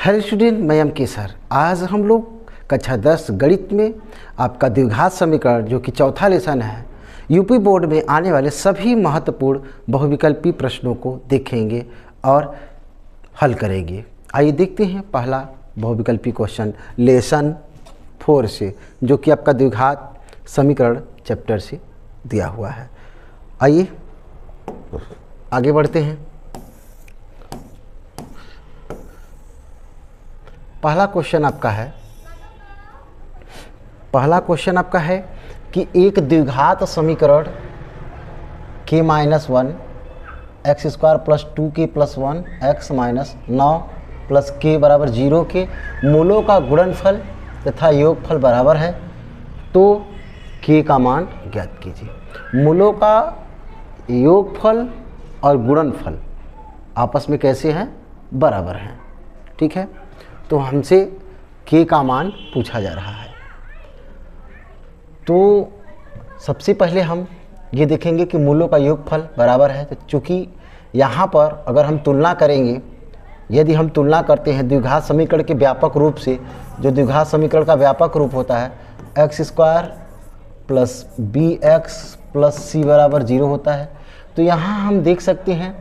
Hello student, मैं M के sir. आज हम लोग कक्षा 10 गणित में आपका द्विघात समीकरण जो कि चौथा लेसन है, यूपी बोर्ड में आने वाले सभी महत्वपूर्ण बहुविकल्पी प्रश्नों को देखेंगे और हल करेंगे। आइए देखते हैं पहला बहुविकल्पी क्वेश्चन लेसन 4 से, जो कि आपका द्विघात समीकरण चैप्टर से दिया हुआ है। आइए आगे बढ़ते हैं। पहला क्वेश्चन आपका है कि एक द्विघात समीकरण k minus 1 x square plus 2k plus 1 x minus 9 plus k बराबर 0 के मूलों का गुणनफल तथा योगफल बराबर है, तो k का मान ज्ञात कीजिए। मूलों का योगफल और गुणनफल आपस में कैसे हैं? बराबर हैं। ठीक है, तो हमसे k का मान पूछा जा रहा है। तो सबसे पहले हम ये देखेंगे कि मूलों का योगफल बराबर है। तो चूँकि यहाँ पर अगर हम तुलना करेंगे, यदि हम तुलना करते हैं द्विघात समीकरण के व्यापक रूप से, जो द्विघात समीकरण का व्यापक रूप होता है x square plus b x plus c बराबर 0 होता है, तो यहाँ हम देख सकते हैं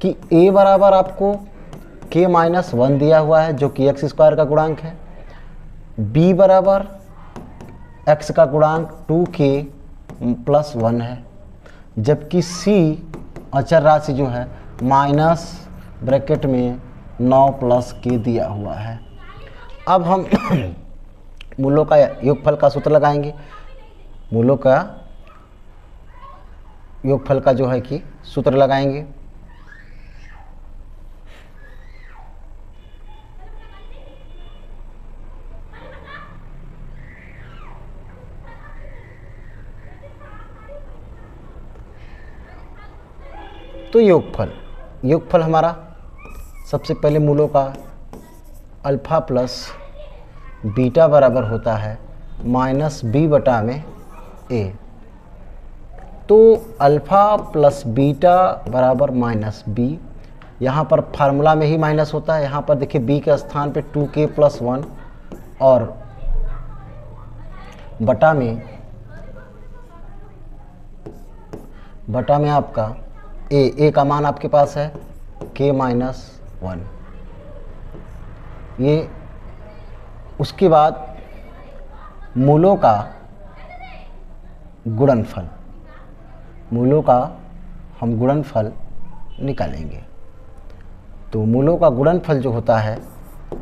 कि a बराबर आपको k माइनस 1 दिया हुआ है, जो कि एक्स स्क्वायर का गुणांक है। b बराबर x का गुणांक 2k प्लस 1 है, जबकि c अचर राशि जो है माइनस ब्रैकेट में 9 प्लस k दिया हुआ है। अब हम मूलों का योगफल का सूत्र लगाएंगे। मूलों का योगफल का जो है कि सूत्र लगाएंगे। तो योगफल हमारा सबसे पहले मूलों का अल्फ़ा प्लस बीटा बराबर होता है माइनस बी बटा में ए। तो अल्फ़ा प्लस बीटा बराबर माइनस बी, यहाँ पर फार्मूला में ही माइनस होता है। यहाँ पर देखिए बी के स्थान पे 2k प्लस 1 और बटा में आपका ए का मान आपके पास है k माइनस 1। ये उसके बाद मूलों का गुणनफल, मूलों का हम गुणनफल निकालेंगे। तो मूलों का गुणनफल जो होता है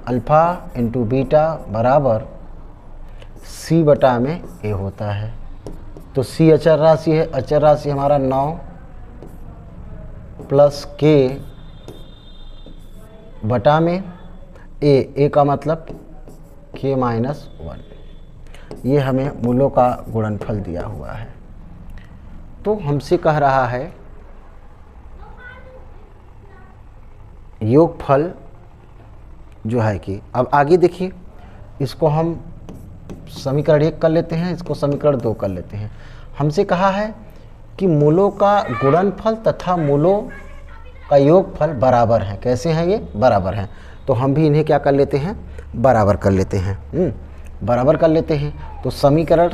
अल्फ़ा इंटू बीटा बराबर c बटा में a होता है। तो c अचर राशि है, अचर राशि हमारा 9 प्लस k बटा में a का मतलब k माइनस 1। ये हमें मूलों का गुणनफल दिया हुआ है। तो हमसे कह रहा है योगफल जो है कि, अब आगे देखिए, इसको हम समीकरण 1 कर लेते हैं, इसको समीकरण 2 कर लेते हैं। हमसे कहा है कि मूलों का गुणनफल तथा मूलों का योगफल बराबर हैं। कैसे हैं ये? बराबर हैं। तो हम भी इन्हें क्या कर लेते हैं? बराबर कर लेते हैं। बराबर कर लेते हैं। तो समीकरण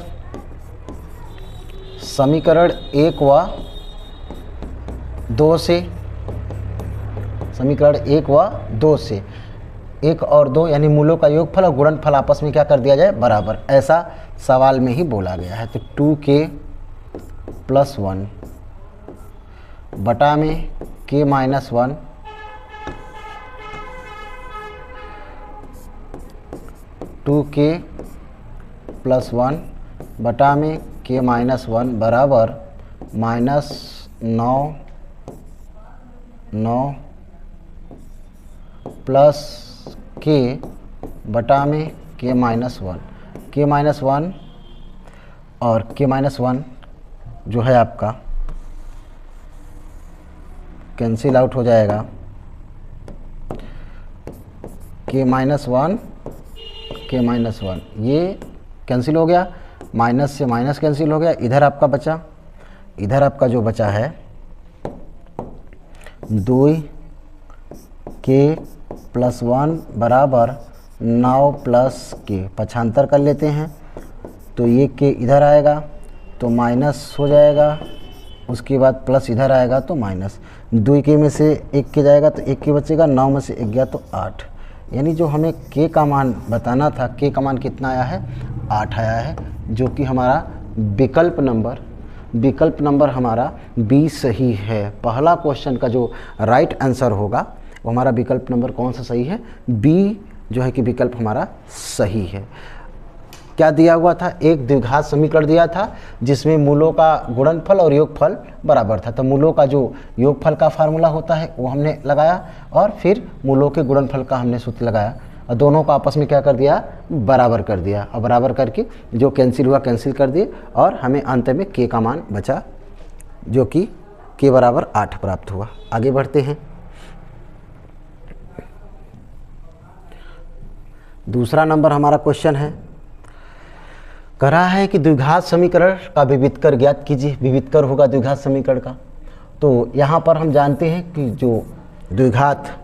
1 व 2 से, समीकरण 1 व 2 से 1 और 2 यानी मूलों का योगफल और गुणनफल आपस में क्या कर दिया जाए? बराबर। ऐसा सवाल में ही बोला गया है। तो 2k प्लस 1 बटा में k माइनस 1 2k प्लस 1 बटा में k माइनस 1 बराबर माइनस 9 प्लस k बटा में k माइनस 1 और k माइनस 1 जो है आपका कैंसिल आउट हो जाएगा। k माइनस 1 ये कैंसिल हो गया, माइनस से माइनस कैंसिल हो गया। इधर आपका बचा, इधर आपका जो बचा है 2k +1 बराबर 9 प्लस के, पक्षांतर कर लेते हैं तो ये के इधर आएगा तो माइनस हो जाएगा, उसके बाद प्लस इधर आएगा तो माइनस, 2 के में से 1 के जाएगा तो 1 के बचेगा, 9 में से 1 गया तो 8। यानी जो हमें के का मान बताना था, के का मान कितना आया है, 8 आया है, जो कि हमारा विकल्प नंबर हमारा बी सही है। पहला क्वेश्चन का जो राइट आंसर होगा वो हमारा विकल्प नंबर कौन सा सही है, बी जो है कि विकल्प हमारा सही है। क्या दिया हुआ था, एक द्विघात समीकरण दिया था जिसमें मूलों का गुणनफल और योगफल बराबर था, तो मूलों का जो योगफल का फार्मूला होता है वो हमने लगाया और फिर मूलों के गुणनफल का हमने सूत्र लगाया और दोनों को आपस में क्या कर दिया, बराबर कर दिया, और बराबर करके जो कैंसिल हुआ कैंसिल कर दिए और हमें अंत में के का मान बचा जो कि के बराबर 8 प्राप्त हुआ। आगे बढ़ते हैं। दूसरा नंबर हमारा क्वेश्चन है, कह रहा है कि द्विघात समीकरण का विविधकर ज्ञात कीजिए। विविधकर होगा द्विघात समीकरण का, तो यहाँ पर हम जानते हैं कि जो द्विघात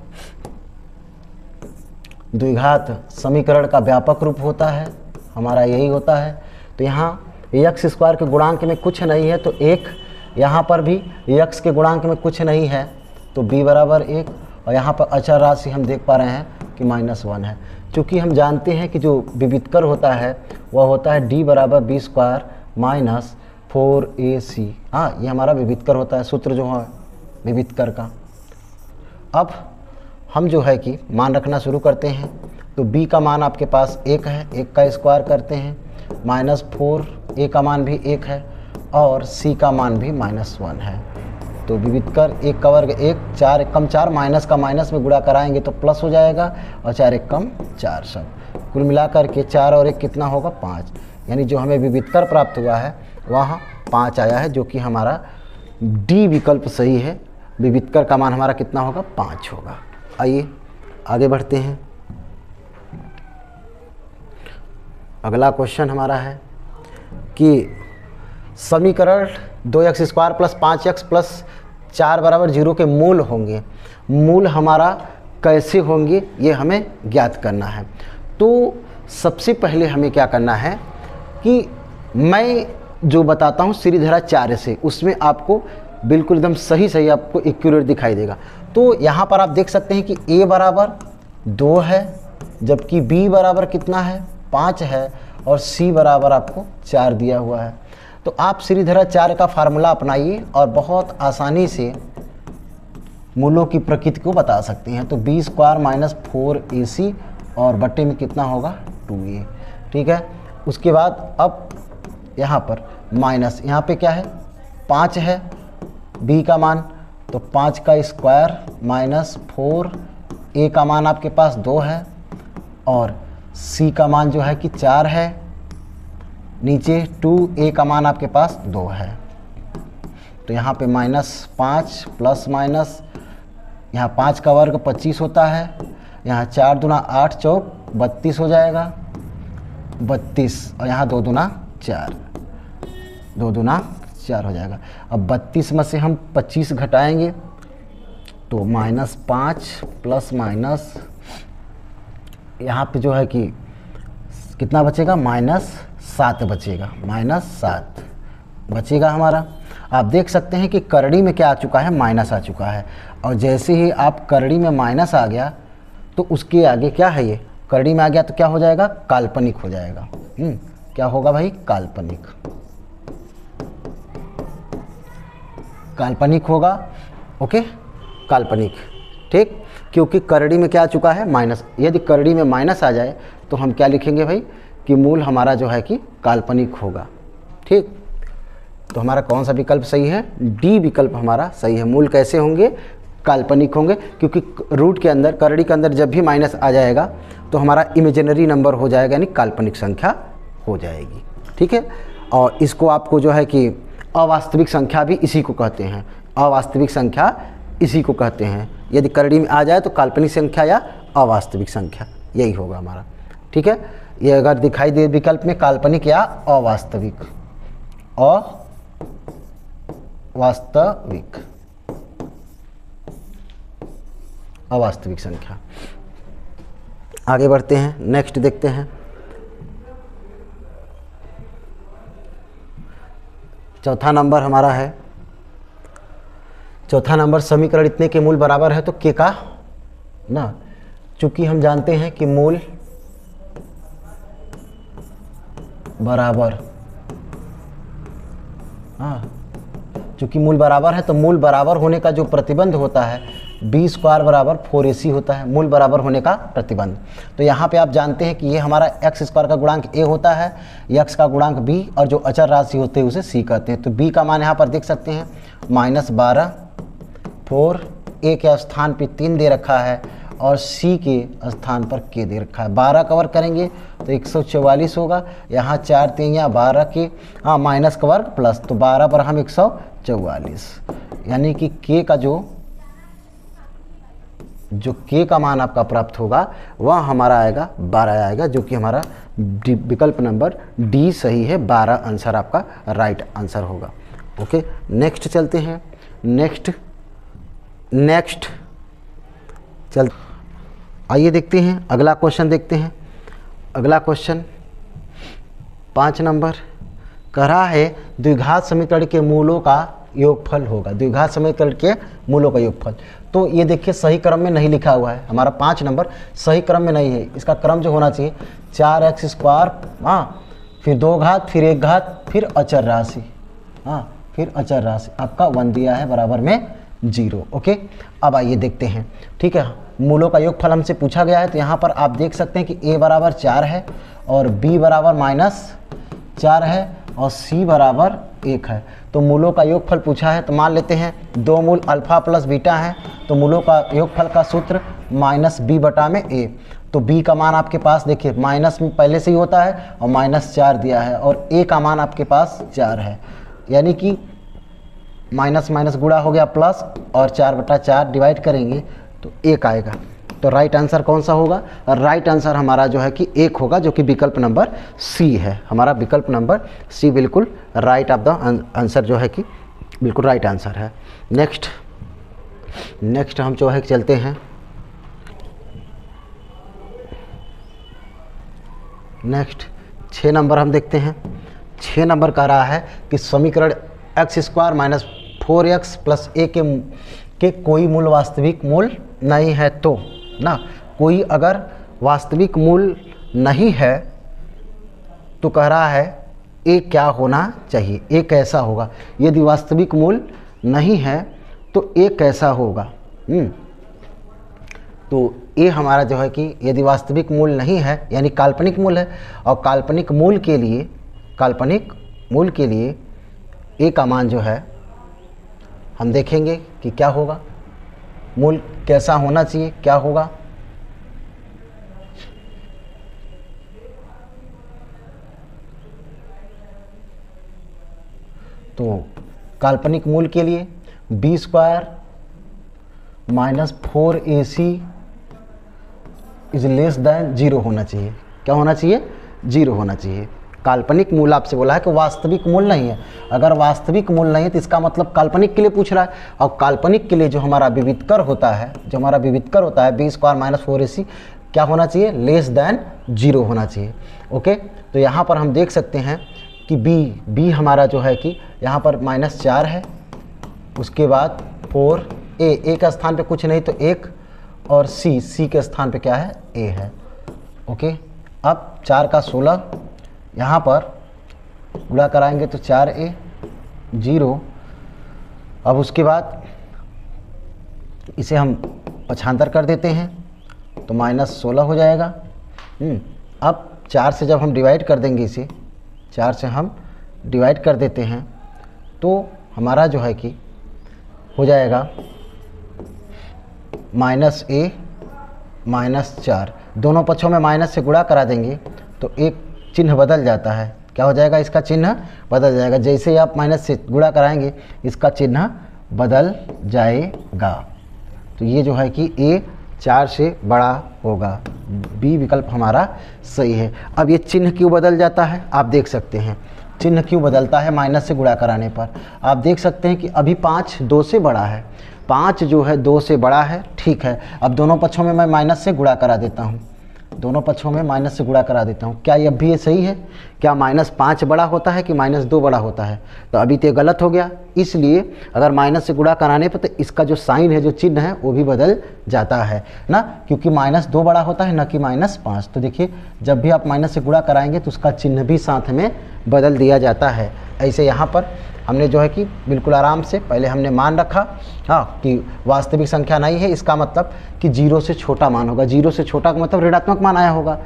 समीकरण का व्यापक रूप होता है हमारा यही होता है। तो यहाँ x² के गुणांक में कुछ नहीं है तो 1, यहाँ पर भी x के गुणांक में कुछ नहीं है तो b बराबर 1, और यहाँ पर अचर राशि हम देख पा रहे हैं कि -1 है। चूँकि हम जानते हैं कि जो विविधकर होता है वह होता है d बराबर b² माइनस 4ac। हाँ, ये हमारा विविधकर होता है, सूत्र जो है विविधकर का। अब हम जो है कि मान रखना शुरू करते हैं, तो b का मान आपके पास 1 है, 1 का स्क्वायर करते हैं, -4, a का मान भी 1 है और c का मान भी -1 है। तो विविधकर 1 का वर्ग 1, 4 1 कम 4, माइनस का माइनस में गुणा कराएंगे तो प्लस हो जाएगा और 4 1 कम 4 सब कुल मिलाकर के 4 और 1 कितना होगा, 5। यानी जो हमें विविधकर प्राप्त हुआ है वहाँ 5 आया है, जो कि हमारा डी विकल्प सही है। विविधकर का मान हमारा कितना होगा, 5 होगा। आइए आगे बढ़ते हैं। अगला क्वेश्चन हमारा है कि समीकरण 2x² + 5x + 4 बराबर 0 के मूल होंगे। मूल हमारा कैसे होंगे ये हमें ज्ञात करना है। तो सबसे पहले हमें क्या करना है कि मैं जो बताता हूँ श्रीधरा 4 से, उसमें आपको बिल्कुल एकदम सही आपको एक्यूरेट दिखाई देगा। तो यहाँ पर आप देख सकते हैं कि a बराबर 2 है, जबकि b बराबर कितना है, 5 है, और c बराबर आपको 4 दिया हुआ है। तो आप श्रीधरा 4 का फार्मूला अपनाइए और बहुत आसानी से मूलों की प्रकृति को बता सकते हैं। तो b² - 4ac और बट्टे में कितना होगा, 2a। ठीक है, उसके बाद अब यहाँ पर माइनस, यहाँ पे क्या है, 5 है b का मान, तो 5 का स्क्वायर -4, a का मान आपके पास 2 है और c का मान जो है कि 4 है, नीचे 2a का मान आपके पास 2 है। तो यहाँ पे -5 प्लस माइनस, यहाँ 5 का वर्ग 25 होता है, यहाँ 4 दूना 8 चौक 32 हो जाएगा, 32, और यहाँ 2 दूना 4, 2 दूना 4 हो जाएगा। अब 32 में से हम 25 घटाएंगे तो -5 प्लस माइनस, यहाँ पे जो है कि कितना बचेगा, -7 बचेगा, -7 बचेगा हमारा। आप देख सकते हैं कि करड़ी में क्या आ चुका है, माइनस आ चुका है, और जैसे ही आप करड़ी में माइनस आ गया तो उसके आगे क्या है, ये करड़ी में आ गया तो क्या हो जाएगा, काल्पनिक हो जाएगा। क्या होगा भाई, काल्पनिक, काल्पनिक होगा। ओके, काल्पनिक, ठीक, क्योंकि करड़ी में क्या आ चुका है, माइनस। यदि करड़ी में माइनस आ जाए तो हम क्या लिखेंगे भाई कि मूल हमारा जो है कि काल्पनिक होगा। ठीक, तो हमारा कौन सा विकल्प सही है, डी विकल्प हमारा सही है। मूल कैसे होंगे, काल्पनिक होंगे, क्योंकि रूट के अंदर, करड़ी के अंदर जब भी माइनस आ जाएगा तो हमारा इमेजिनरी नंबर हो जाएगा, यानी काल्पनिक संख्या हो जाएगी। ठीक है, और इसको आपको जो है कि अवास्तविक संख्या भी इसी को कहते हैं, अवास्तविक संख्या इसी को कहते हैं। यदि करड़ी में आ जाए तो काल्पनिक संख्या या अवास्तविक संख्या, यही होगा हमारा। ठीक है, ये अगर दिखाई दे विकल्प में काल्पनिक या अवास्तविक, अवास्तविक संख्या। आगे बढ़ते हैं, नेक्स्ट देखते हैं। चौथा नंबर हमारा है, चौथा नंबर समीकरण इतने के मूल बराबर है तो के का ना, चूंकि हम जानते हैं कि मूल बराबर, हाँ चूंकि मूल बराबर है तो मूल बराबर होने का जो प्रतिबंध होता है बी स्क्वायर बराबर 4ac होता है, मूल बराबर होने का प्रतिबंध। तो यहाँ पे आप जानते हैं कि ये हमारा एक्स स्क्वायर का गुणांक a होता है, एक्स का गुणांक b, और जो अचर राशि होते हैं उसे c कहते हैं। तो b का मान यहाँ पर देख सकते हैं -12, 4 a के स्थान पे 3 दे रखा है और c के स्थान पर k दे रखा है। 12 कवर करेंगे तो 144 होगा, यहाँ 4 3 12 के, हाँ माइनस का वर्ग प्लस, तो 12 पर हम 144, यानी कि k का जो k का मान आपका प्राप्त होगा वह हमारा आएगा 12 आएगा, जो कि हमारा विकल्प नंबर डी सही है। 12 आंसर आपका राइट आंसर होगा। ओके, नेक्स्ट चलते हैं। नेक्स्ट चल आइए देखते हैं अगला क्वेश्चन देखते हैं। अगला क्वेश्चन 5 नंबर कह रहा है द्विघात समीकरण के मूलों का योगफल होगा, द्विघात समीकरण के मूलों का योगफल। तो ये देखिए सही क्रम में नहीं लिखा हुआ है, हमारा 5 नंबर सही क्रम में नहीं है। इसका क्रम जो होना चाहिए 4x स्क्वायर, हाँ फिर 2 घात, फिर 1 घात, फिर अचर राशि, हाँ फिर अचर राशि, आपका 1 दिया है बराबर में 0। ओके, अब आइए देखते हैं। ठीक है, मूलों का योगफल हमसे पूछा गया है, तो यहाँ पर आप देख सकते हैं कि a बराबर 4 है और b बराबर -4 है और c बराबर 1 है। तो मूलों का योगफल पूछा है, तो मान लेते हैं 2 मूल अल्फा प्लस बीटा है, तो मूलों का योगफल का सूत्र -b/a। तो b का मान आपके पास देखिए माइनस में पहले से ही होता है और -4 दिया है, और a का मान आपके पास 4 है, यानी कि माइनस माइनस गुणा हो गया प्लस, और 4/4 डिवाइड करेंगे तो 1 आएगा। तो राइट आंसर कौन सा होगा? राइट आंसर हमारा जो है कि 1 होगा, जो कि विकल्प नंबर सी है। हमारा विकल्प नंबर सी बिल्कुल राइट ऑफ द आंसर जो है कि बिल्कुल राइट आंसर है। नेक्स्ट हम जो है चलते हैं। नेक्स्ट 6 नंबर हम देखते हैं। 6 नंबर कह रहा है कि समीकरण x square minus 4x plus a के कोई मूल वास्तविक मूल नहीं है, तो ना कोई अगर वास्तविक मूल नहीं है तो कह रहा है a क्या होना चाहिए, a कैसा होगा। यदि वास्तविक मूल नहीं है तो a कैसा होगा। तो a हमारा जो है कि यदि वास्तविक मूल नहीं है यानी काल्पनिक मूल है, और काल्पनिक मूल के लिए a का मान जो है हम देखेंगे कि क्या होगा, मूल कैसा होना चाहिए, क्या होगा। तो काल्पनिक मूल के लिए B square minus 4ac is less than 0 होना चाहिए। क्या होना चाहिए? 0 होना चाहिए। काल्पनिक मूल आपसे बोला है कि वास्तविक मूल नहीं है। अगर वास्तविक मूल नहीं है तो इसका मतलब काल्पनिक के लिए पूछ रहा है, और काल्पनिक के लिए जो हमारा विविधकर होता है बी स्क्वायर माइनस 4ac क्या होना चाहिए? लेस दैन 0 होना चाहिए। ओके, तो यहाँ पर हम देख सकते हैं कि बी हमारा जो है कि यहाँ पर -4 है, उसके बाद 4a का स्थान पे कुछ नहीं तो 1, और c के स्थान पे क्या है? a है। ओके, अब 4 का 16 यहाँ पर गुणा कराएंगे तो 4a 0। अब उसके बाद इसे हम पक्षांतर कर देते हैं तो -16 हो जाएगा। अब 4 से जब हम डिवाइड कर देंगे, इसे 4 से हम डिवाइड कर देते हैं तो हमारा जो है कि हो जाएगा -a -4। दोनों पक्षों में माइनस से गुणा करा देंगे तो एक चिन्ह बदल जाता है। क्या हो जाएगा? इसका चिन्ह बदल जाएगा। जैसे ही आप माइनस से गुणा कराएंगे इसका चिन्ह बदल जाएगा। तो ये जो है कि a 4 से बड़ा होगा। बी विकल्प हमारा सही है। अब ये चिन्ह क्यों बदल जाता है आप देख सकते हैं। चिन्ह क्यों बदलता है माइनस से गुणा कराने पर? आप देख सकते हैं कि अभी 5 2 से बड़ा है, 5 जो है 2 से बड़ा है। ठीक है, अब दोनों पक्षों में मैं माइनस से गुणा करा देता हूँ। दोनों पक्षों में माइनस से गुणा करा देता हूँ। क्या ये भी ये सही है? क्या -5 बड़ा होता है कि -2 बड़ा होता है? तो अभी तो ये गलत हो गया, इसलिए अगर माइनस से गुणा कराने पर तो इसका जो साइन है, जो चिन्ह है, वो भी बदल जाता है ना, क्योंकि -2 बड़ा होता है, न कि -5। तो देखिए जब भी आप माइनस से गुणा कराएंगे तो उसका चिन्ह भी साथ में बदल दिया जाता है। ऐसे यहाँ पर हमने जो है कि बिल्कुल आराम से पहले हमने मान रखा कि वास्तविक संख्या नहीं है, इसका मतलब कि 0 से छोटा मान होगा। 0 से छोटा का मतलब ऋणात्मक मान आया होगा।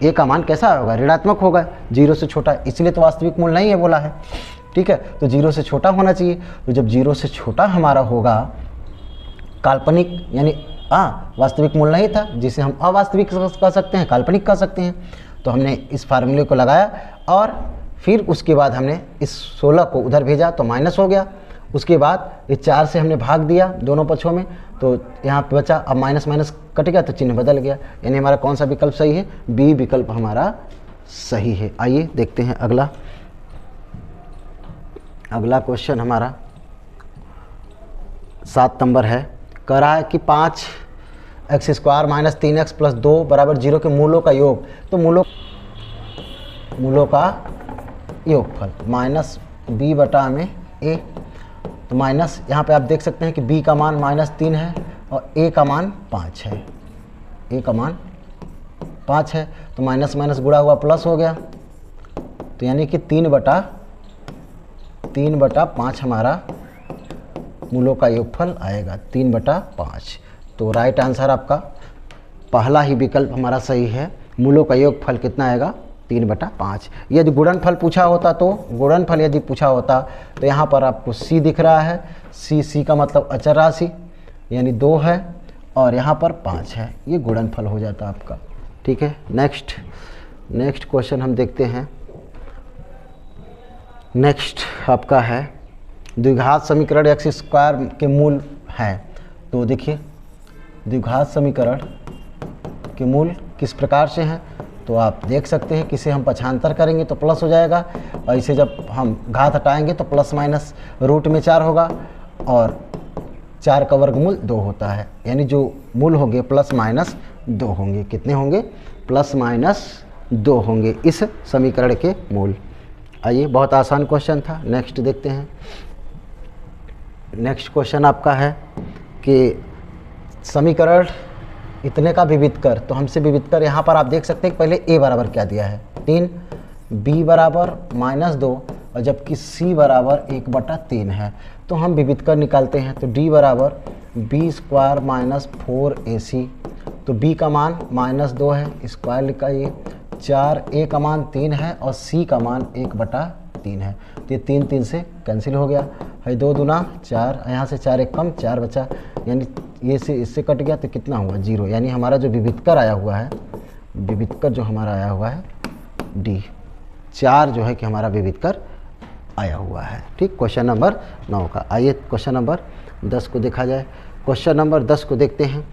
ए का मान कैसा होगा? ऋणात्मक होगा, 0 से छोटा, इसलिए तो वास्तविक मूल्य नहीं है बोला है। ठीक है, तो 0 से छोटा होना चाहिए। तो जब 0 से छोटा हमारा होगा काल्पनिक, यानी वास्तविक मूल्य नहीं था, जिसे हम अवास्तविक कह सकते हैं, काल्पनिक कह सकते हैं। तो हमने इस फार्मूले को लगाया और फिर उसके बाद हमने इस 16 को उधर भेजा तो माइनस हो गया। उसके बाद इस 4 से हमने भाग दिया दोनों पक्षों में, तो यहाँ पे बचा, अब माइनस माइनस कट गया तो चिन्ह बदल गया। यानी हमारा कौन सा विकल्प सही है? बी विकल्प हमारा सही है। आइए देखते हैं अगला क्वेश्चन हमारा 7 नंबर है। कह रहा है कि 5x² - 3x + 2 = 0 के मूलों का योग। तो मूलों का योगफल -b/a। तो माइनस, यहाँ पे आप देख सकते हैं कि b का मान -3 है और a का मान 5 है। a का मान 5 है, तो माइनस माइनस गुणा हुआ प्लस हो गया। तो यानी कि 3/5 हमारा मूलों का योगफल आएगा, 3/5। तो राइट आंसर आपका पहला ही विकल्प हमारा सही है। मूलों का योगफल कितना आएगा? 3/5। यदि गुणनफल पूछा होता तो यहाँ पर आपको c दिख रहा है। c का मतलब अचर राशि यानी 2 है और यहाँ पर 5 है, ये गुणनफल हो जाता आपका। ठीक है, नेक्स्ट क्वेश्चन हम देखते हैं। नेक्स्ट आपका है द्विघात समीकरण x² के मूल है। तो देखिए द्विघात समीकरण के मूल किस प्रकार से हैं, तो आप देख सकते हैं कि इसे हम पक्षांतर करेंगे तो प्लस हो जाएगा, और इसे जब हम घात हटाएंगे तो प्लस माइनस रूट में 4 होगा और 4 का वर्गमूल 2 होता है। यानी जो मूल होंगे +-2 होंगे। कितने होंगे? +-2 होंगे इस समीकरण के मूल। आइए, बहुत आसान क्वेश्चन था। नेक्स्ट देखते हैं। नेक्स्ट क्वेश्चन आपका है कि समीकरण इतने का विविध कर। तो हमसे विविध कर, यहाँ पर आप देख सकते हैं कि पहले a बराबर क्या दिया है? 3, b बराबर -2 और जबकि c बराबर 1/3 है। तो हम विविध कर निकालते हैं। तो d बराबर b² - 4ac। तो b का मान -2 है, स्क्वायर लिखाइए। 4, a का मान 3 है और c का मान 1/3 है। तो ये 3 से कैंसिल हो गया है। 2 दूना 4, यहाँ से 4 एक कम, 4 बचा, यानी ये से इससे कट गया तो कितना हुआ? 0। यानी हमारा जो विविधकर आया हुआ है, विविधकर जो हमारा आया हुआ है D, 4 जो है कि हमारा विविधकर आया हुआ है। ठीक, क्वेश्चन नंबर 9 का। आइए क्वेश्चन नंबर 10 को देखा जाए। क्वेश्चन नंबर 10 को देखते हैं।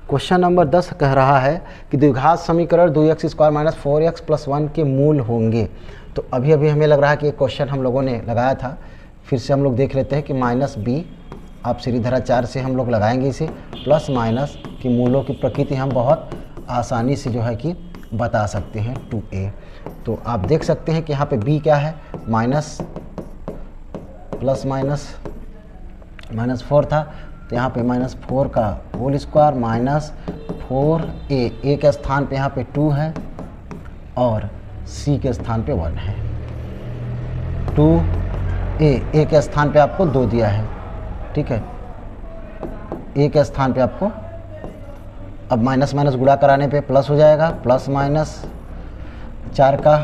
क्वेश्चन नंबर 10 कह रहा है कि द्विघात समीकरण 2x² - 4x + 1 के मूल होंगे। तो अभी हमें लग रहा है कि एक क्वेश्चन हम लोगों ने लगाया था, फिर से हम लोग देख लेते हैं कि -b, आप सीढ़ीधरा 4 से हम लोग लगाएंगे इसे, प्लस माइनस की मूलों की प्रकृति हम बहुत आसानी से जो है कि बता सकते हैं 2a। तो आप देख सकते हैं कि यहाँ पे b क्या है? -4 था, तो यहाँ पे -4 का होल स्क्वायर -4a। a के स्थान पे यहाँ पे 2 है और c के स्थान पे 1 है। 2a के स्थान पे आपको 2 दिया है। ठीक है, a के स्थान पे आपको अब माइनस माइनस गुणा कराने पे प्लस हो जाएगा, +-4 का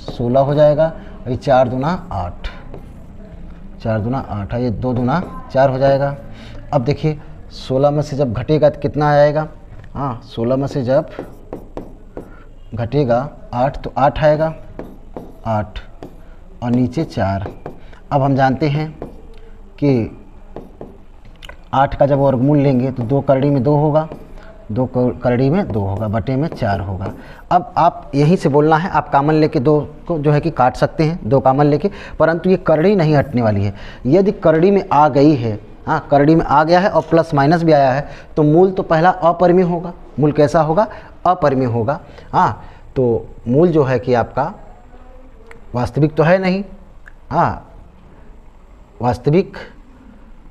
16 हो जाएगा। ये 4 दूना 8, 4 दूना 8 है, ये 2 दूना 4 हो जाएगा। अब देखिए 16 में से जब घटेगा तो कितना आएगा? 16 में से जब घटेगा 8 तो 8 आएगा, 8 और नीचे 4। अब हम जानते हैं कि 8 का जब वर्गमूल लेंगे तो 2 करड़ी में 2 होगा, 2 करड़ी में 2 होगा, बटे में 4 होगा। अब आप यहीं से बोलना है, आप कामन लेके 2 को जो है कि काट सकते हैं, 2 कामन लेके, परंतु ये करड़ी नहीं हटने वाली है। यदि करड़ी में आ गई है, करड़ी में आ गया है और प्लस माइनस भी आया है, तो मूल तो पहला अपरिमेय होगा। मूल कैसा होगा? अपरिमेय होगा। हाँ, तो मूल जो है कि आपका वास्तविक तो है नहीं, हाँ वास्तविक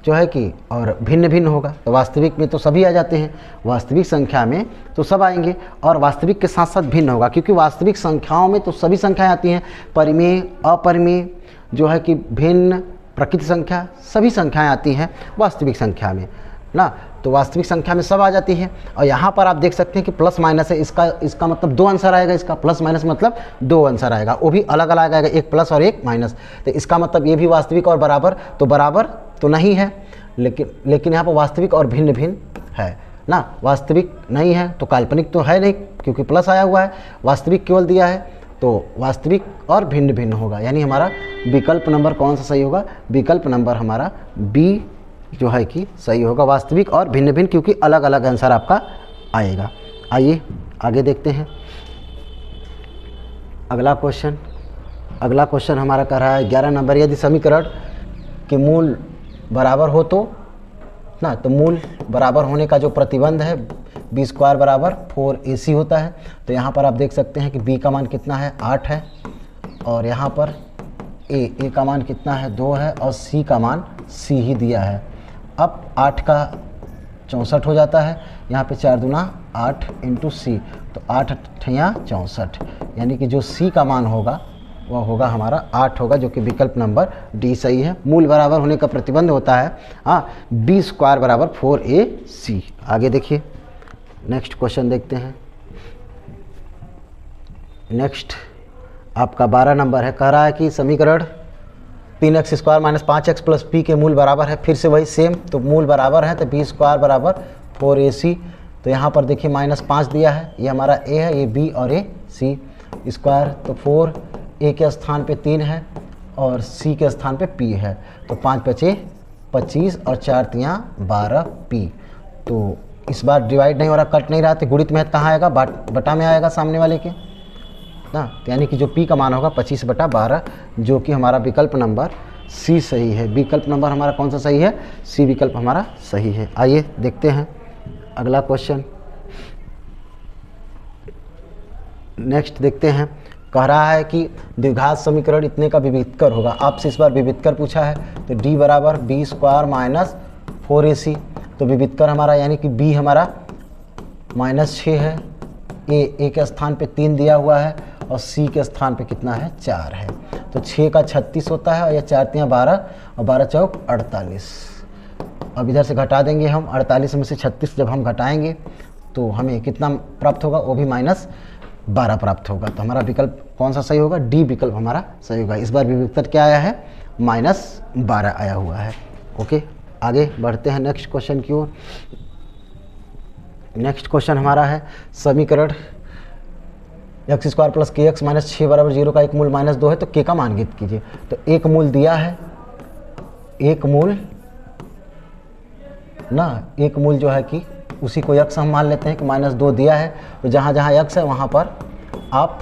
जो है कि और भिन्न भिन्न होगा। तो वास्तविक में तो सभी आ जाते हैं, वास्तविक संख्या में तो सब आएंगे, और वास्तविक के साथ साथ भिन्न होगा, क्योंकि वास्तविक संख्याओं में तो सभी संख्याएं आती हैं, परिमेय अपरिमेय जो है कि भिन्न प्रकृति संख्या सभी संख्याएं आती हैं वास्तविक संख्या में ना। तो वास्तविक संख्या में सब आ जाती है। और यहाँ पर आप देख सकते हैं कि प्लस माइनस है, इसका मतलब दो आंसर आएगा, इसका प्लस माइनस मतलब दो आंसर आएगा, वो भी अलग अलग आएगा, एक प्लस और एक माइनस। तो इसका मतलब ये भी वास्तविक और बराबर तो नहीं है, लेकिन यहाँ पर वास्तविक और भिन्न भिन्न है ना। वास्तविक नहीं है तो काल्पनिक तो है नहीं, क्योंकि प्लस आया हुआ है, वास्तविक केवल दिया है, तो वास्तविक और भिन्न भिन्न होगा। यानी हमारा विकल्प नंबर कौन सा सही होगा? विकल्प नंबर हमारा बी जो है कि सही होगा, वास्तविक और भिन्न भिन्न, क्योंकि अलग अलग आंसर आपका आएगा। आइए आगे देखते हैं अगला क्वेश्चन हमारा कह रहा है 11 नंबर, यदि समीकरण के मूल बराबर हो तो ना, तो मूल बराबर होने का जो प्रतिबंध है बी स्क्वायर बराबर 4ac होता है। तो यहाँ पर आप देख सकते हैं कि b का मान कितना है 8 है, और यहाँ पर a का मान कितना है 2 है, और c का मान c ही दिया है। अब 8 का 64 हो जाता है, यहाँ पे 4 दूना 8 इंटू सी, तो 8 अठैया 64, यानी कि जो c का मान होगा वह होगा हमारा 8 होगा, जो कि विकल्प नंबर डी सही है। मूल बराबर होने का प्रतिबंध होता है हाँ बी स्क्वायर बराबर 4ac। आगे देखिए नेक्स्ट क्वेश्चन देखते हैं। नेक्स्ट आपका 12 नंबर है, कह रहा है कि समीकरण 3x square minus 5x plus P के मूल बराबर है। फिर से वही सेम, तो मूल बराबर है तो बी स्क्वायर बराबर 4ac। तो यहाँ पर देखिए -5 दिया है, ये हमारा a है, ये b और ये c स्क्वायर, तो 4 a के स्थान पे 3 है और c के स्थान पे p है, तो 5 बचे 25 और 4 तियाँ 12 p। तो इस बार डिवाइड नहीं हो रहा, कट नहीं रहा, तो गुणित में कहाँ आएगा? बटा में आएगा सामने वाले के ना, यानी कि जो p का मान होगा 25/12, जो कि हमारा विकल्प नंबर c सही है। विकल्प नंबर हमारा कौन सा सही है? c विकल्प हमारा सही है। आइए देखते हैं अगला क्वेश्चन। नेक्स्ट देखते हैं, कह रहा है कि द्विघात समीकरण इतने का विविधकर होगा। आपसे इस बार विविधकर पूछा है, तो d बराबर बी स्क्वायर माइनस 4ac। तो विविधकर हमारा यानी कि b हमारा -6 है, a के स्थान पे 3 दिया हुआ है, और c के स्थान पे कितना है? 4 है। तो 6 का 36 होता है, और यह 4 तियाँ 12 और 12 चौक 48। अब इधर से घटा देंगे हम, 48 में से 36 जब हम घटाएंगे तो हमें कितना प्राप्त होगा? वो भी -12 प्राप्त होगा। तो हमारा विकल्प कौन सा सही होगा? डी विकल्प हमारा सही होगा। इस बार विविधकर क्या आया है? -12 आया हुआ है। ओके, आगे बढ़ते हैं नेक्स्ट क्वेश्चन की ओर। नेक्स्ट क्वेश्चन हमारा है समीकरण x स्क्वायर प्लस के एक्स माइनस 6 बराबर 0 का एक मूल -2 है, तो k का मान ज्ञात कीजिए। तो एक मूल दिया है, एक मूल जो है कि उसी को x हम मान लेते हैं कि -2 दिया है। तो जहाँ जहाँ x है वहाँ पर आप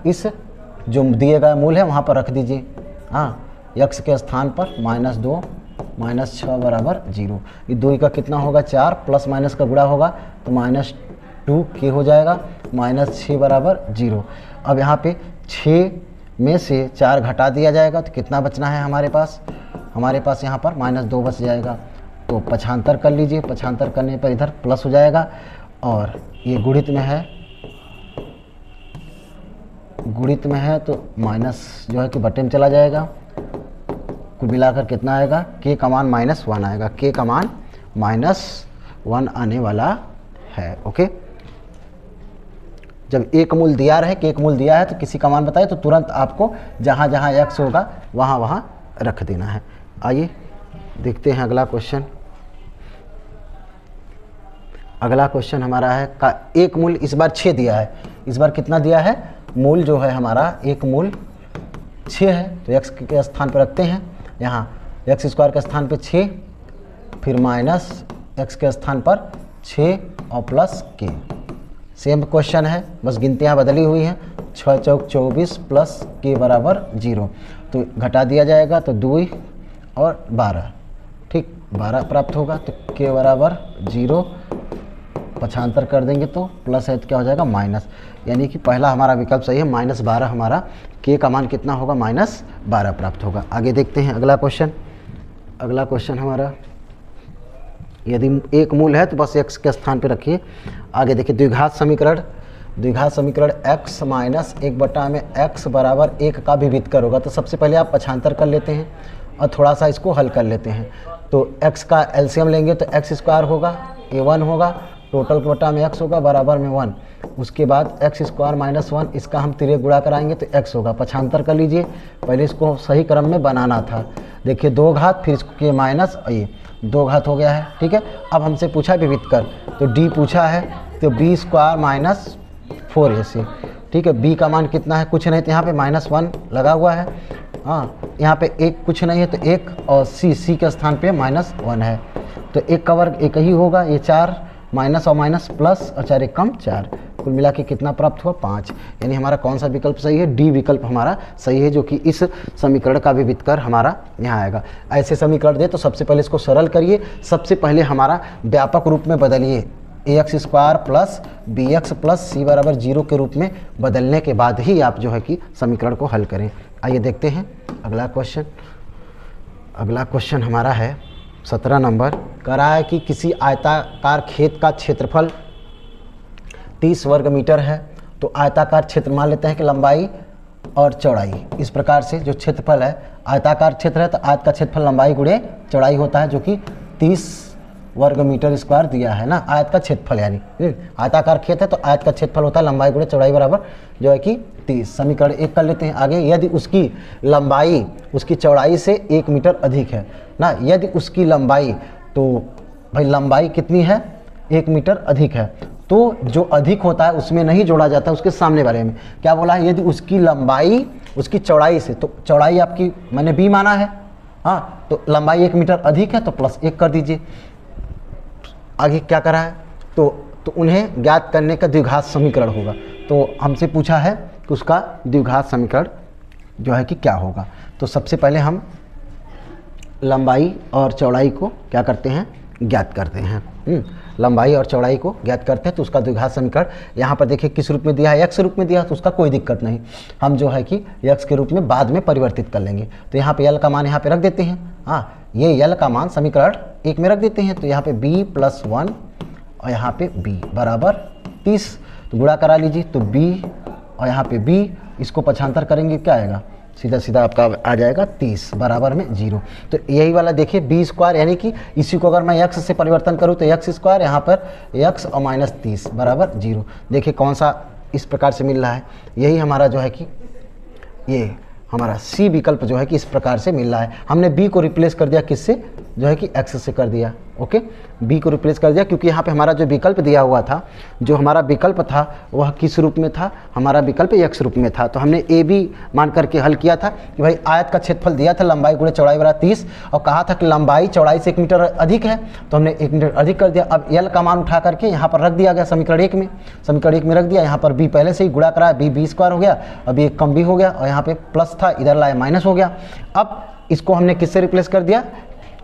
इस जो दिए गए मूल है वहाँ पर रख दीजिए। हाँ, x के स्थान पर -2 -6 बराबर 0। ये 2 का कितना होगा? 4 प्लस माइनस का गुणा होगा तो -2k हो जाएगा, -6 बराबर 0। अब यहाँ पे 6 में से 4 घटा दिया जाएगा तो कितना बचना है हमारे पास? हमारे पास यहाँ पर -2 बच जाएगा। तो पक्षांतर कर लीजिए, पक्षांतर करने पर इधर प्लस हो जाएगा, और ये गुणित में है तो माइनस जो है कि बटे में चला जाएगा। कुल मिलाकर कितना आएगा? k का मान -1 आएगा, k का मान -1 आने वाला है। ओके, जब एक मूल दिया रहे कि एक मूल दिया है तो किसी का मान बताए तो तुरंत आपको जहाँ जहाँ x होगा वहाँ वहाँ रख देना है। आइए देखते हैं अगला क्वेश्चन। अगला क्वेश्चन हमारा है का एक मूल इस बार 6 दिया है। इस बार कितना दिया है? मूल जो है हमारा एक मूल 6 है, तो x के स्थान पर रखते हैं। यहाँ x स्क्वायर के स्थान पर 6, फिर माइनस x के स्थान पर 6 और प्लस k। सेम क्वेश्चन है, बस गिनतियाँ बदली हुई हैं। 6 चौक 24 प्लस k बराबर 0, तो घटा दिया जाएगा तो 2 और 12, ठीक 12 प्राप्त होगा। तो k बराबर 0, पक्षांतर कर देंगे तो प्लस है तो क्या हो जाएगा माइनस, यानी कि पहला हमारा विकल्प सही है। -12 हमारा k का मान कितना होगा, -12 प्राप्त होगा। आगे देखते हैं अगला क्वेश्चन। अगला क्वेश्चन हमारा, यदि एक मूल है तो बस x के स्थान पे रखिए। आगे देखिए द्विघात समीकरण x माइनस 1/x बराबर 1 का विविधकर होगा। तो सबसे पहले आप पक्षांतर कर लेते हैं और थोड़ा सा इसको हल कर लेते हैं। तो x का एलसीएम लेंगे तो x स्क्वायर होगा, a1 होगा, टोटल बटा में x होगा बराबर में 1। उसके बाद x स्क्वायर माइनस 1, इसका हम तिर्यक गुणा कराएंगे तो x होगा। पक्षांतर कर लीजिए, पहले इसको सही क्रम में बनाना था। देखिए 2 घात, फिर इसको के माइनस, ये 2 घात हो गया है, ठीक है। अब हमसे पूछा विविधकर, तो d पूछा है तो b स्क्वायर माइनस 4ac, ठीक है। b का मान कितना है, कुछ नहीं, तो यहाँ पे -1 लगा हुआ है। हाँ, यहाँ पे एक कुछ नहीं है तो 1, और c के स्थान पे -1 है, तो 1 का वर्ग 1 ही होगा। ये 4 माइनस और माइनस प्लस और 4 1 कम 4, कुल मिला के कितना प्राप्त हुआ 5। यानी हमारा कौन सा विकल्प सही है, डी विकल्प हमारा सही है, जो कि इस समीकरण का विविधकर हमारा यहाँ आएगा। ऐसे समीकरण दे तो सबसे पहले इसको सरल करिए, सबसे पहले हमारा व्यापक रूप में बदलिए, ax square plus bx plus c बराबर 0 के रूप में बदलने के बाद ही आप जो है कि समीकरण को हल करें। आइए देखते हैं अगला क्वेश्चन। अगला क्वेश्चन हमारा है 17 नंबर। कह रहा है कि किसी आयताकार खेत का क्षेत्रफल 30 वर्ग मीटर है। तो आयताकार क्षेत्र मान लेते हैं कि लंबाई और चौड़ाई, इस प्रकार से जो क्षेत्रफल है, आयताकार क्षेत्र है तो आयत का क्षेत्रफल लंबाई गुणे चौड़ाई होता है, जो कि 30 वर्ग मीटर स्क्वायर दिया है ना। आयत का क्षेत्रफल यानी आयताकार खेत है तो आयत का क्षेत्रफल होता है लंबाई गुणे चौड़ाई बराबर जो है कि 30। समीकरण 1 कर लेते हैं। आगे, यदि उसकी लंबाई उसकी चौड़ाई से 1 मीटर अधिक है ना, यदि उसकी लंबाई, तो भाई लंबाई कितनी है, 1 मीटर अधिक है, तो जो अधिक होता है उसमें नहीं जोड़ा जाता, उसके सामने बारे में क्या बोला है, यदि उसकी लंबाई उसकी चौड़ाई से, तो चौड़ाई आपकी मैंने b माना है, हाँ, तो लंबाई 1 मीटर अधिक है तो +1 कर दीजिए। आगे क्या करा है, तो उन्हें ज्ञात करने का द्विघात समीकरण होगा। तो हमसे पूछा है कि उसका द्विघात समीकरण जो है कि क्या होगा। तो सबसे पहले हम लंबाई और चौड़ाई को क्या करते हैं, ज्ञात करते हैं। लंबाई और चौड़ाई को ज्ञात करते हैं तो उसका द्विघात समीकरण यहाँ पर देखिए किस रूप में दिया है, x रूप में दिया है, तो उसका कोई दिक्कत नहीं, हम जो है कि x के रूप में बाद में परिवर्तित कर लेंगे। तो यहाँ पे l का मान यहाँ पे रख देते हैं, हाँ, ये l का मान समीकरण 1 में रख देते हैं। तो यहाँ पे b + 1 और यहाँ पे b बराबर 30, तो गुणा करा लीजिए, तो b और यहाँ पे b, इसको पक्षांतर करेंगे क्या आएगा, सीधा सीधा आपका आ जाएगा 30 बराबर में 0। तो यही वाला देखिए b स्क्वायर, यानी कि इसी को अगर मैं x से परिवर्तन करूँ तो x स्क्वायर, यहाँ पर x और -30 बराबर 0। देखिए कौन सा इस प्रकार से मिल रहा है, यही हमारा जो है कि ये हमारा C विकल्प जो है कि इस प्रकार से मिल रहा है। हमने B को रिप्लेस कर दिया किससे, जो है कि X से कर दिया। ओके, B को रिप्लेस कर दिया क्योंकि यहाँ पे हमारा जो विकल्प दिया हुआ था, जो हमारा विकल्प था वह किस रूप में था, हमारा विकल्प X रूप में था। तो हमने AB मान करके हल किया था कि भाई आयत का क्षेत्रफल दिया था लंबाई गुणे चौड़ाई बराबर 30, और कहा था कि लंबाई चौड़ाई से 1 मीटर अधिक है, तो हमने 1 मीटर अधिक कर दिया। अब L का मान उठा करके यहाँ पर रख दिया गया समीकरण 1 में, समीकरण 1 में रख दिया। यहाँ पर B पहले से ही गुणा कराया, B स्क्वायर हो गया, अभी 1 कम B हो गया, और यहाँ पे प्लस था, इधर लाया माइनस हो गया। अब इसको हमने किससे रिप्लेस कर दिया,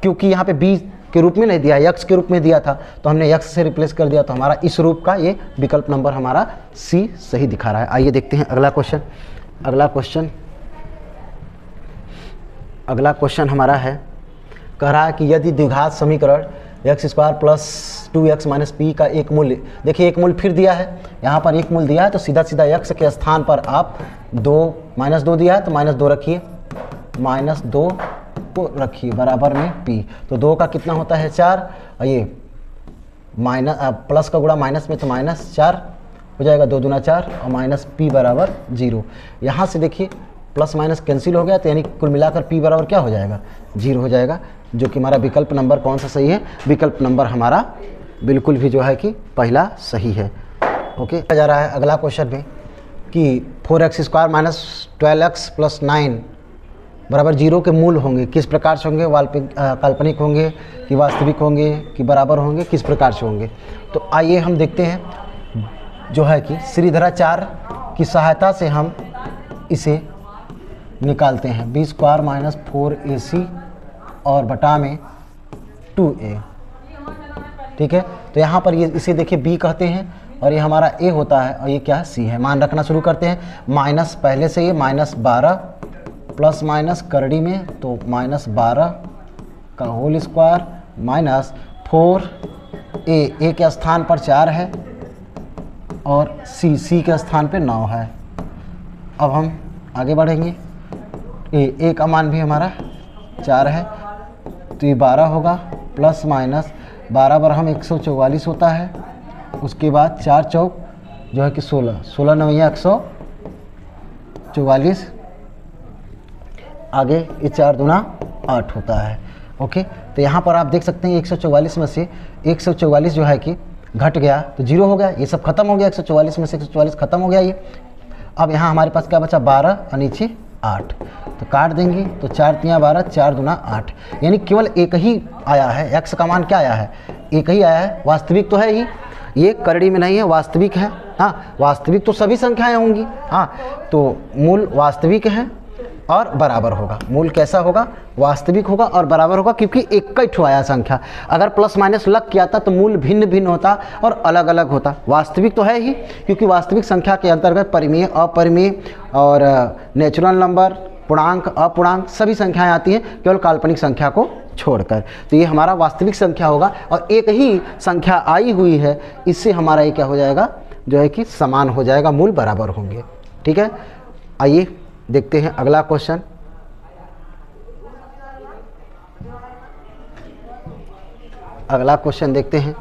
क्योंकि यहाँ पे b के रूप में नहीं दिया, x के रूप में दिया था, तो हमने x से रिप्लेस कर दिया। तो हमारा इस रूप का ये विकल्प नंबर हमारा C सही दिखा रहा है। आइए देखते हैं अगला क्वेश्चन। अगला क्वेश्चन हमारा है, कह रहा है कि यदि द्विघात समीकरण x² + 2x - p का एक मूल्य, देखिए एक मूल्य फिर दिया है, यहाँ पर एक मूल्य दिया है, तो सीधा सीधा x के स्थान पर आप -2 दिया है तो -2 रखिए, -2 को रखिए बराबर में p। तो 2 का कितना होता है 4, और ये प्लस का गुणा माइनस में तो -4 हो जाएगा, 2 दूना 4 और -p बराबर 0। यहाँ से देखिए प्लस माइनस कैंसिल हो गया, तो यानी कुल मिलाकर p बराबर क्या हो जाएगा, 0 हो जाएगा, जो कि हमारा विकल्प नंबर कौन सा सही है, विकल्प नंबर हमारा बिल्कुल भी जो है कि पहला सही है। ओके, जा रहा है अगला क्वेश्चन में कि 4x² - 12x + 9 बराबर 0 के मूल होंगे, किस प्रकार से होंगे, काल्पनिक होंगे कि वास्तविक होंगे कि बराबर होंगे, किस प्रकार से होंगे। तो आइए हम देखते हैं जो है कि श्रीधराचार्य की सहायता से हम इसे निकालते हैं, b² - 4ac और बटा में 2a, ठीक है। तो तो यहाँ पर ये इसे देखिए b कहते हैं और ये हमारा a होता है और ये क्या है c है। मान रखना शुरू करते हैं। माइनस पहले से ये -12 प्लस माइनस करड़ी में तो -12 का होल स्क्वायर माइनस 4a के स्थान पर 4 है और c के स्थान पे 9 है। अब हम आगे बढ़ेंगे। a का मान भी हमारा 4 है तो ये 12 होगा प्लस माइनस 12 बार हम 144 होता है। उसके बाद 4 चौक जो है कि 16 9 144 आगे ये 4 दूना 8 होता है। ओके, तो यहाँ पर आप देख सकते हैं 144 में से 144 जो है कि घट गया तो 0 हो गया। ये सब खत्म हो गया, 144 में से 144 खत्म हो गया ये। अब यहाँ हमारे पास क्या बचा 12 और नीचे 8 तो काट देंगे तो 4 तियाँ 12 4 दूना 8 यानी केवल एक ही आया है। x का मान क्या आया है, एक ही आया है। वास्तविक तो है ही, ये करड़ी में नहीं है, वास्तविक है। हाँ, वास्तविक तो सभी संख्याएं होंगी। हाँ, तो मूल वास्तविक है और बराबर होगा। मूल कैसा होगा, वास्तविक होगा और बराबर होगा, क्योंकि एक का ठो आया संख्या। अगर प्लस माइनस लग किया था तो मूल भिन्न भिन्न होता और अलग अलग होता। वास्तविक तो है ही, क्योंकि वास्तविक संख्या के अंतर्गत परिमेय, अपरिमेय और नेचुरल नंबर, पूर्णांक, अपूर्णांक सभी संख्याएं आती हैं, केवल काल्पनिक संख्या को छोड़कर। तो ये हमारा वास्तविक संख्या होगा और एक ही संख्या आई हुई है, इससे हमारा ये क्या हो जाएगा, जो है कि समान हो जाएगा, मूल बराबर होंगे। ठीक है, आइए देखते हैं अगला क्वेश्चन। अगला क्वेश्चन देखते हैं।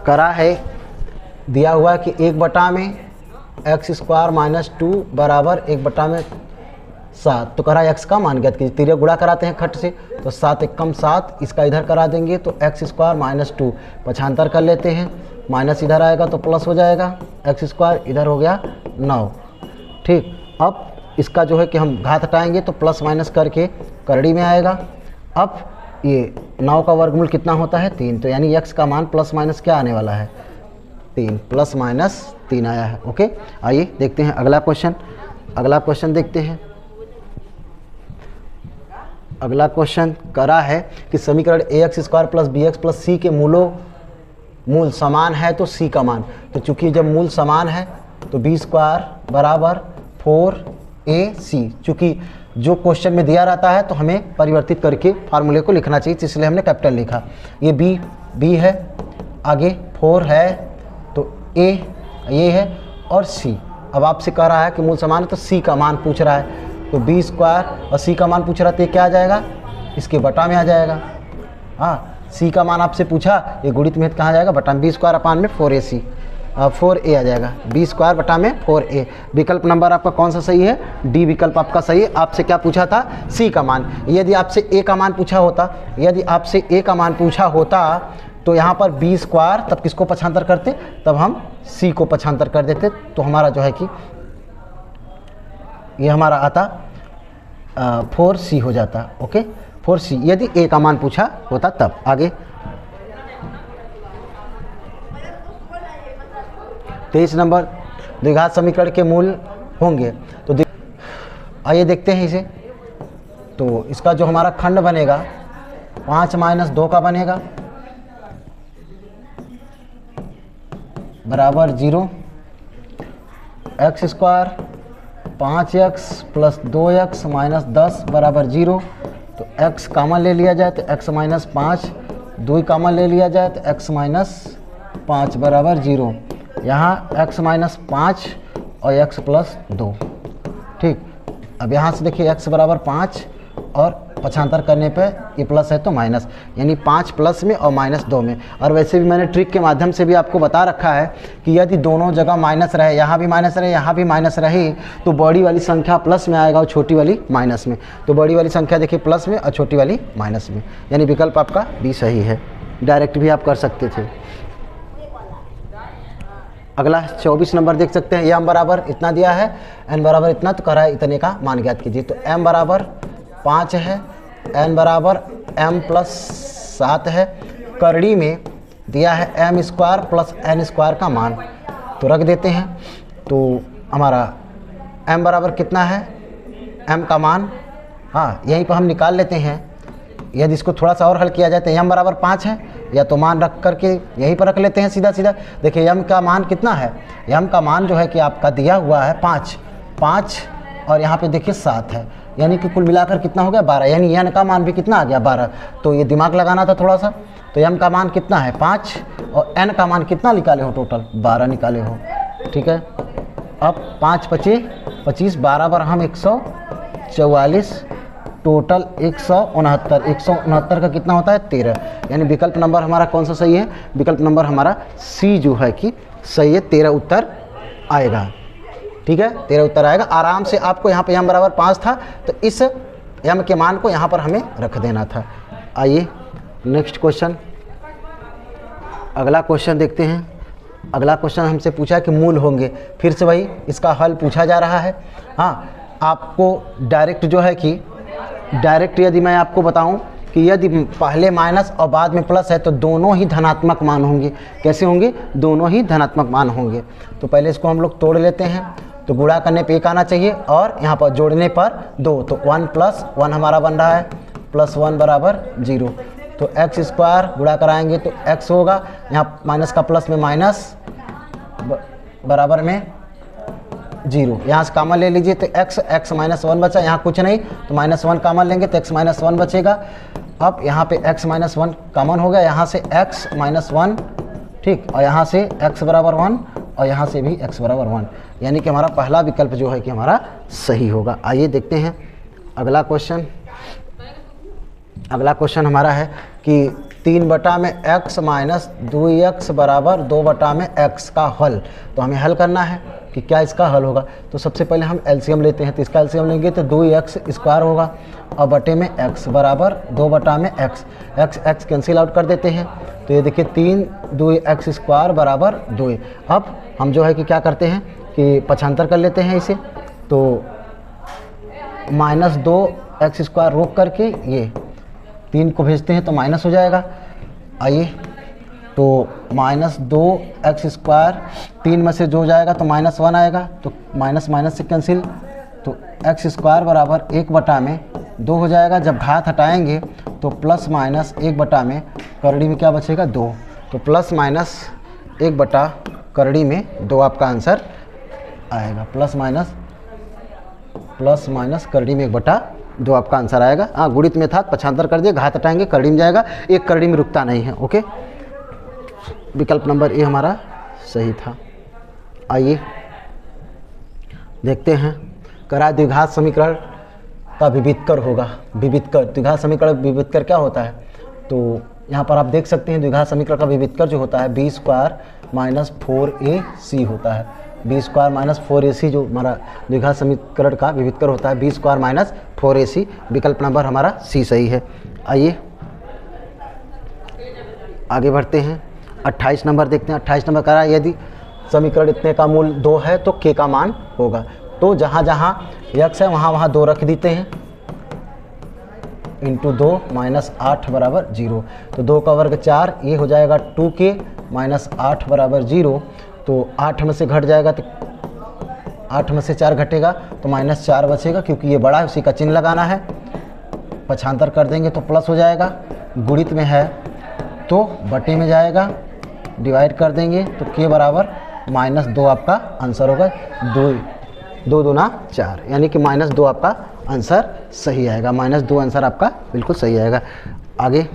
करा है, दिया हुआ है कि 1 में x² - 2 बराबर 1 7। तो करा x का मान ज्ञात कीजिए। तिर्यक गुणा कराते हैं खट से, तो 7 एकम 7, इसका इधर करा देंगे तो x² - 2 पक्षांतर कर लेते हैं, माइनस इधर आएगा तो प्लस हो जाएगा, x² इधर हो गया 9। ठीक, अब इसका जो है कि हम घात हटाएंगे तो प्लस माइनस करके करड़ी में आएगा। अब ये 9 का वर्गमूल कितना होता है 3, तो यानी x का मान प्लस माइनस क्या आने वाला है 3, प्लस माइनस 3 आया है। ओके, आइए देखते हैं अगला क्वेश्चन। अगला क्वेश्चन देखते हैं। अगला क्वेश्चन करा है कि समीकरण ax² + bx + c के मूल समान है तो c का मान। तो चूंकि जब मूल समान है तो b² बराबर 4ac। चूंकि जो क्वेश्चन में दिया रहता है तो हमें परिवर्तित करके फार्मूले को लिखना चाहिए, इसलिए हमने कैपिटल लिखा। ये b है, आगे 4 है तो a ये है और c। अब आपसे कह रहा है कि मूल समान है तो c का मान पूछ रहा है, तो b² और c का मान पूछ रहा है तो ये क्या आ जाएगा, इसके बटा में आ जाएगा। हाँ, c का मान आपसे पूछा, ये गुणित में कहाँ जाएगा, बटा में, b² अपान में 4ac, 4a आ जाएगा, b² बटा में 4a। विकल्प नंबर आपका कौन सा सही है, डी विकल्प आपका सही है। आपसे क्या पूछा था, c का मान। यदि आपसे a का मान पूछा होता, यदि आपसे a का मान पूछा होता तो यहाँ पर b², तब किसको पक्षांतर करते, तब हम c को पक्षांतर कर देते, तो हमारा जो है कि ये हमारा आता 4c हो जाता। ओके, 4c यदि a का मान पूछा होता तब। आगे 23 नंबर, द्विघात समीकरण के मूल होंगे। तो आइए देखते हैं इसे। तो इसका जो हमारा खंड बनेगा 5 - 2 का बनेगा बराबर 0, x² 5x + 2x - 10 बराबर 0। तो x कॉमन ले लिया जाए तो x - 5, 2 कॉमन ले लिया जाए तो x - 5 बराबर 0। यहाँ x - 5 और x + 2। ठीक, अब यहाँ से देखिए x बराबर 5 और पक्षांतर करने पे ये प्लस है तो माइनस, यानी 5 प्लस में और -2 में। और वैसे भी मैंने ट्रिक के माध्यम से भी आपको बता रखा है कि यदि दोनों जगह माइनस रहे, यहाँ भी माइनस रहे, यहाँ भी माइनस रहे, तो बड़ी वाली संख्या प्लस में आएगा और छोटी वाली माइनस में। तो बड़ी वाली संख्या देखिए प्लस में और छोटी वाली माइनस में, यानी विकल्प आपका बी सही है। डायरेक्ट भी आप कर सकते थे। अगला 24 नंबर देख सकते हैं। m बराबर इतना दिया है, n बराबर इतना, तो कह रहा है इतने का मान ज्ञात कीजिए। तो m बराबर 5 है, n बराबर m + 7 है। करड़ी में दिया है m² + n² का मान, तो रख देते हैं। तो हमारा m बराबर कितना है, m का मान, हाँ यहीं पर हम निकाल लेते हैं। यदि इसको थोड़ा सा और हल किया जाए तो m बराबर 5 है, या तो मान रख करके यहीं पर रख लेते हैं सीधा सीधा। देखिए m का मान कितना है, m का मान जो है कि आपका दिया हुआ है 5 और यहाँ पे देखिए 7 है, यानी कि कुल मिलाकर कितना हो गया 12, यानी n का मान भी कितना आ गया 12। तो ये दिमाग लगाना था थोड़ा सा। तो m का मान कितना है 5 और n का मान कितना निकाले हो, टोटल 12 निकाले हो, ठीक है। अब 5 × 25 12 बार हम 144, टोटल 169। 169 का कितना होता है 13, यानी विकल्प नंबर हमारा कौन सा सही है, विकल्प नंबर हमारा सी जो है कि सही है, 13 उत्तर आएगा, ठीक है, 13 उत्तर आएगा। आराम से आपको यहाँ पे m बराबर 5 था तो इस m के मान को यहाँ पर हमें रख देना था। आइए नेक्स्ट क्वेश्चन, अगला क्वेश्चन देखते हैं। अगला क्वेश्चन हमसे पूछा कि मूल होंगे, फिर से वही इसका हल पूछा जा रहा है। हाँ, आपको डायरेक्ट जो है कि डायरेक्ट यदि मैं आपको बताऊं कि यदि पहले माइनस और बाद में प्लस है तो दोनों ही धनात्मक मान होंगे। कैसे होंगे, दोनों ही धनात्मक मान होंगे। तो पहले इसको हम लोग तोड़ लेते हैं। तो गुणा करने पे 1 आना चाहिए और यहाँ पर जोड़ने पर 2, तो 1 + 1 हमारा बन रहा है, +1 बराबर 0। तो x² गुणा कराएंगे तो x होगा, यहाँ माइनस का प्लस में माइनस बराबर में 0, यहाँ से कामन ले लीजिए तो x -1 बचा, यहाँ कुछ नहीं तो -1 कामन लेंगे तो x -1 बचेगा। अब यहाँ पे x -1 कामन हो गया, यहाँ से x -1, ठीक, और यहाँ से x बराबर 1 और यहाँ से भी x बराबर 1, यानी कि हमारा पहला विकल्प जो है कि हमारा सही होगा। आइए देखते हैं अगला क्वेश्चन। अगला क्वेश्चन हमारा है कि 3 में x - 2x बराबर 2 में x का हल। तो हमें हल करना है कि क्या इसका हल होगा। तो सबसे पहले हम एलसीएम लेते हैं, तो इसका एलसीएम लेंगे तो 2x² होगा और बटे में x बराबर 2 में x कैंसिल आउट कर देते हैं। तो ये देखिए 3 2x² बराबर 2। अब हम जो है कि क्या करते हैं कि पक्षांतर कर लेते हैं इसे, तो -2x² रोक करके ये 3 को भेजते हैं तो माइनस हो जाएगा। आइए, तो -2x², 3 में से जो जाएगा तो -1 आएगा, तो माइनस माइनस से कैंसिल, तो x² बराबर 1 में 2 हो जाएगा। जब घात हटाएंगे तो +-1 में करड़ी में क्या बचेगा 2, तो +-1 करड़ी में 2 आपका आंसर आएगा। +- करड़ी में 1/2 आपका आंसर आएगा। हाँ, गुणित में था, पक्षांतर कर दिए, घात हटाएंगे करड़ी में जाएगा, एक करड़ी में रुकता नहीं है। ओके, विकल्प नंबर ए हमारा सही था। आइए देखते हैं, करा द्विघात समीकरण का विविधकर होगा। विविधकर, द्विघात समीकरण विविधकर क्या होता है, तो यहाँ पर आप देख सकते हैं द्विघात समीकरण का विविधकर जो होता है b² - 4ac होता है। b² - 4ac जो हमारा द्विघात समीकरण का विविधकर होता है, b² - 4ac, विकल्प नंबर हमारा सी सही है। आइए आगे बढ़ते हैं, 28 नंबर देखते हैं। 28 नंबर करा, यदि समीकरण इतने का मूल 2 है तो k का मान होगा। तो जहाँ जहाँ x है वहाँ 2 रख देते हैं, × 2 -8 बराबर 0। तो 2 का वर्ग 4, ये हो जाएगा 2k -8 बराबर 0। तो 8 में से घट जाएगा तो 8 में से 4 घटेगा तो -4 बचेगा, क्योंकि ये बड़ा है उसी का चिन्ह लगाना है। पक्षांतर कर देंगे तो प्लस हो जाएगा, गुणित में है तो बटे में जाएगा, डिवाइड कर देंगे तो k बराबर -2 आपका आंसर होगा। 2 दूना 4, यानी कि -2 आपका आंसर सही आएगा। -2 आंसर आपका बिल्कुल सही आएगा। आगे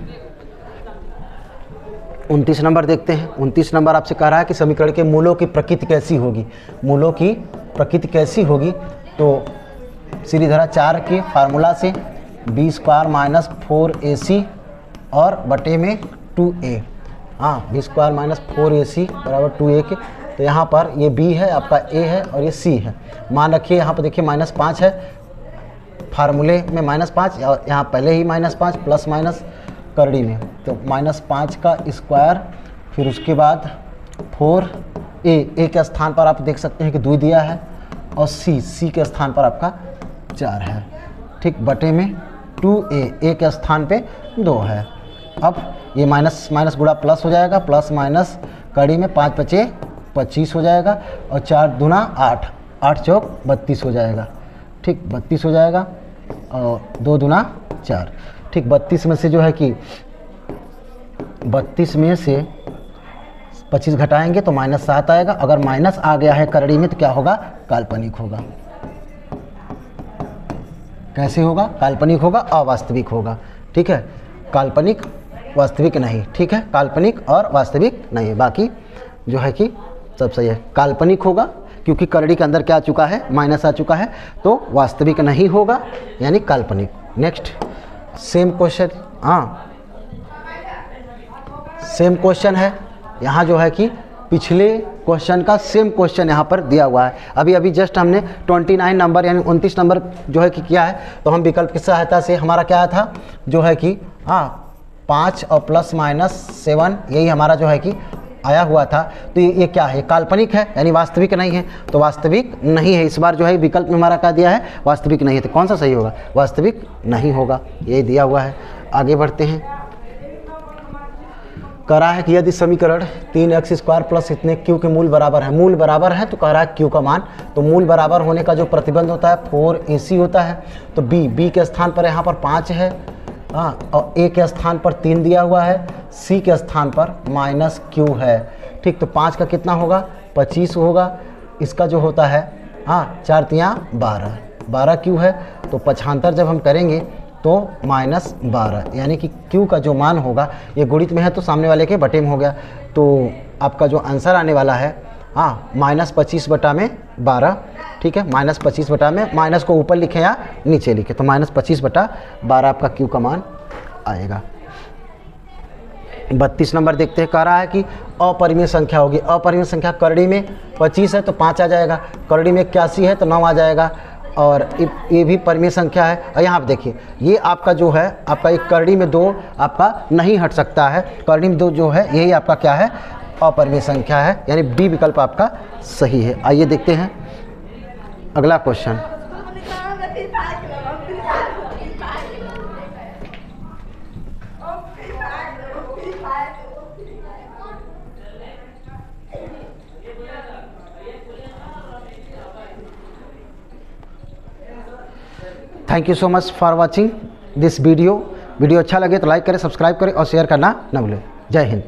29 नंबर देखते हैं। 29 नंबर आपसे कह रहा है कि समीकरण के मूलों की प्रकृति कैसी होगी। मूलों की प्रकृति कैसी होगी, तो सीरीधरा 4 के फार्मूला से b² - 4ac और बटे में 2a। हाँ, b² - 4ac बराबर 2a के। तो यहाँ पर ये b है, आपका a है और ये c है। मान रखिए यहाँ पर देखिए -5 है, फार्मूले में -5 और यहाँ पहले ही -5 प्लस माइनस करड़ी में, तो -5 का स्क्वायर, फिर उसके बाद 4a के स्थान पर आप देख सकते हैं कि 2 दिया है और c के स्थान पर आपका 4 है, ठीक, बटे में 2a के स्थान पे 2 है। अब ये माइनस माइनस गुणा प्लस हो जाएगा, प्लस माइनस कड़ी में 5 × 5 = 25 हो जाएगा और 4 दूना 8, 8 चौक 32 हो जाएगा, ठीक, 32 हो जाएगा और 2 दूना 4, ठीक 32 में से जो है कि 32 में से 25 घटाएंगे तो -7 आएगा। अगर माइनस आ गया है करड़ी में तो क्या होगा, काल्पनिक होगा। कैसे होगा, काल्पनिक होगा, अवास्तविक होगा। ठीक है, काल्पनिक वास्तविक नहीं। ठीक है, काल्पनिक और वास्तविक नहीं है, बाकी जो है कि सब सही है। काल्पनिक होगा क्योंकि करड़ी के अंदर क्या आ चुका है, माइनस आ चुका है, तो वास्तविक नहीं होगा यानी काल्पनिक। नेक्स्ट सेम क्वेश्चन, हाँ सेम क्वेश्चन है। यहाँ जो है कि पिछले क्वेश्चन का सेम क्वेश्चन यहाँ पर दिया हुआ है। अभी जस्ट हमने 29 नंबर यानी 29 नंबर जो है कि किया है, तो हम विकल्प की सहायता से हमारा क्या था जो है कि 5 और प्लस माइनस 7 यही हमारा जो है कि आया हुआ था। तो ये क्या है, काल्पनिक है यानी वास्तविक नहीं है, तो वास्तविक नहीं है। इस बार जो है विकल्प में हमारा क्या दिया है, वास्तविक नहीं है, तो कौन सा सही होगा, वास्तविक नहीं होगा, यही दिया हुआ है। आगे बढ़ते हैं। कह रहा है कि यदि समीकरण 3x² प्लस इतने q के मूल बराबर है, मूल बराबर है तो कह रहा है q का मान, तो मूल बराबर होने का जो प्रतिबंध होता है 4ac होता है। तो b के स्थान पर यहाँ पर 5 है, और a के स्थान पर 3 दिया हुआ है, c के स्थान पर -q है। ठीक, तो 5 का कितना होगा, 25 होगा। इसका जो होता है 4 तियाँ 12 q है, तो पक्षांतर जब हम करेंगे तो -12 यानी कि q का जो मान होगा, ये गुणित में है तो सामने वाले के बटे में हो गया, तो आपका जो आंसर आने वाला है -25/12। ठीक है, -25 में माइनस को ऊपर लिखे या नीचे लिखे, तो -25/12 आपका q का मान आएगा। 32 नंबर देखते हैं। कह रहा है कि अपरिमेय संख्या होगी। अपरिमेय संख्या करड़ी में 25 है तो 5 आ जाएगा, करड़ी में 81 है तो 9 आ जाएगा, और ये भी परिमेय संख्या है। और यहाँ आप देखिए, ये आपका जो है, आपका एक करड़ी में 2 आपका नहीं हट सकता है, करड़ी में 2 जो है यही आपका क्या है, अपरिमेय संख्या है, यानी बी विकल्प आपका सही है। आइए देखते हैं अगला question. Thank you so much for watching this video. Video अच्छा लगे तो लाइक करें, सब्सक्राइब करें और शेयर करना न भूलें। जय हिंद।